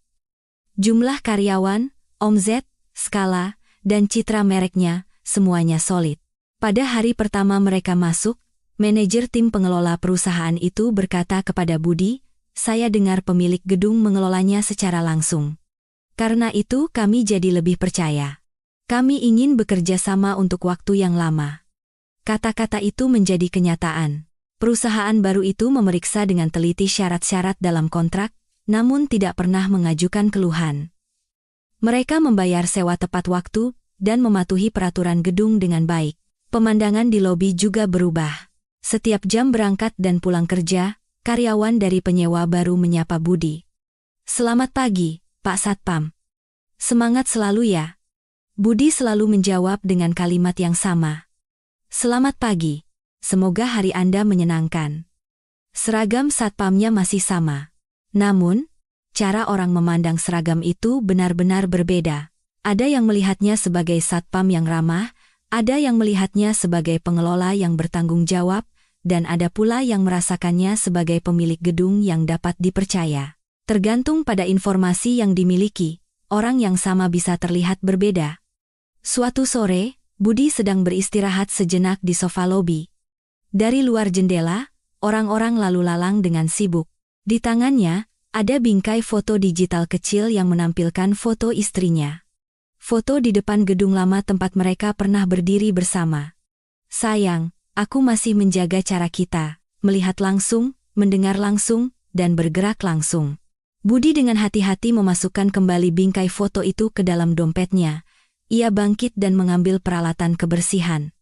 Jumlah karyawan, omzet, skala, dan citra mereknya, semuanya solid. Pada hari pertama mereka masuk, manajer tim pengelola perusahaan itu berkata kepada Budi, "Saya dengar pemilik gedung mengelolanya secara langsung. Karena itu kami jadi lebih percaya. Kami ingin bekerja sama untuk waktu yang lama." Kata-kata itu menjadi kenyataan. Perusahaan baru itu memeriksa dengan teliti syarat-syarat dalam kontrak, namun tidak pernah mengajukan keluhan. Mereka membayar sewa tepat waktu dan mematuhi peraturan gedung dengan baik. Pemandangan di lobi juga berubah. Setiap jam berangkat dan pulang kerja, karyawan dari penyewa baru menyapa Budi. "Selamat pagi, Pak Satpam. Semangat selalu ya." Budi selalu menjawab dengan kalimat yang sama. "Selamat pagi. Semoga hari Anda menyenangkan." Seragam satpamnya masih sama. Namun, cara orang memandang seragam itu benar-benar berbeda. Ada yang melihatnya sebagai satpam yang ramah, ada yang melihatnya sebagai pengelola yang bertanggung jawab, dan ada pula yang merasakannya sebagai pemilik gedung yang dapat dipercaya. Tergantung pada informasi yang dimiliki, orang yang sama bisa terlihat berbeda. Suatu sore, Budi sedang beristirahat sejenak di sofa lobi. Dari luar jendela, orang-orang lalu lalang dengan sibuk. Di tangannya, ada bingkai foto digital kecil yang menampilkan foto istrinya. Foto di depan gedung lama tempat mereka pernah berdiri bersama. "Sayang, aku masih menjaga cara kita, melihat langsung, mendengar langsung, dan bergerak langsung." Budi dengan hati-hati memasukkan kembali bingkai foto itu ke dalam dompetnya. Ia bangkit dan mengambil peralatan kebersihan.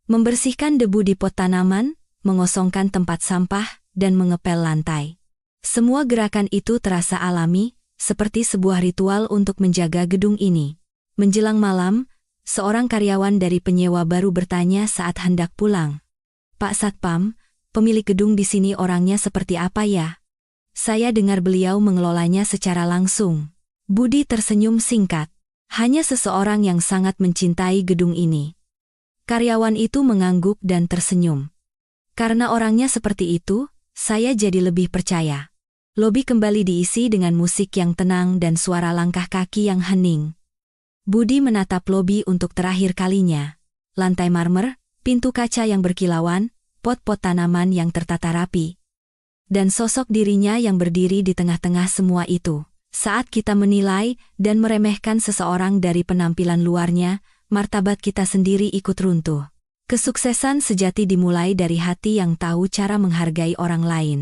Membersihkan debu di pot tanaman, mengosongkan tempat sampah, dan mengepel lantai. Semua gerakan itu terasa alami, seperti sebuah ritual untuk menjaga gedung ini. Menjelang malam, seorang karyawan dari penyewa baru bertanya saat hendak pulang. "Pak Satpam, pemilik gedung di sini orangnya seperti apa ya? Saya dengar beliau mengelolanya secara langsung." Budi tersenyum singkat. "Hanya seseorang yang sangat mencintai gedung ini." Karyawan itu mengangguk dan tersenyum. "Karena orangnya seperti itu, saya jadi lebih percaya." Lobi kembali diisi dengan musik yang tenang dan suara langkah kaki yang hening. Budi menatap lobi untuk terakhir kalinya. Lantai marmer, pintu kaca yang berkilauan, pot-pot tanaman yang tertata rapi, dan sosok dirinya yang berdiri di tengah-tengah semua itu. Saat kita menilai dan meremehkan seseorang dari penampilan luarnya, martabat kita sendiri ikut runtuh. Kesuksesan sejati dimulai dari hati yang tahu cara menghargai orang lain.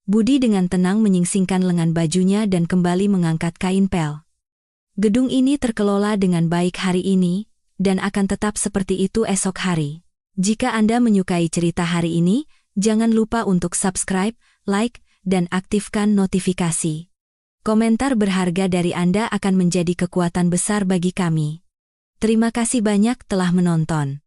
Budi dengan tenang menyingsingkan lengan bajunya dan kembali mengangkat kain pel. Gedung ini terkelola dengan baik hari ini, dan akan tetap seperti itu esok hari. Jika Anda menyukai cerita hari ini, jangan lupa untuk subscribe, like, dan aktifkan notifikasi. Komentar berharga dari Anda akan menjadi kekuatan besar bagi kami. Terima kasih banyak telah menonton.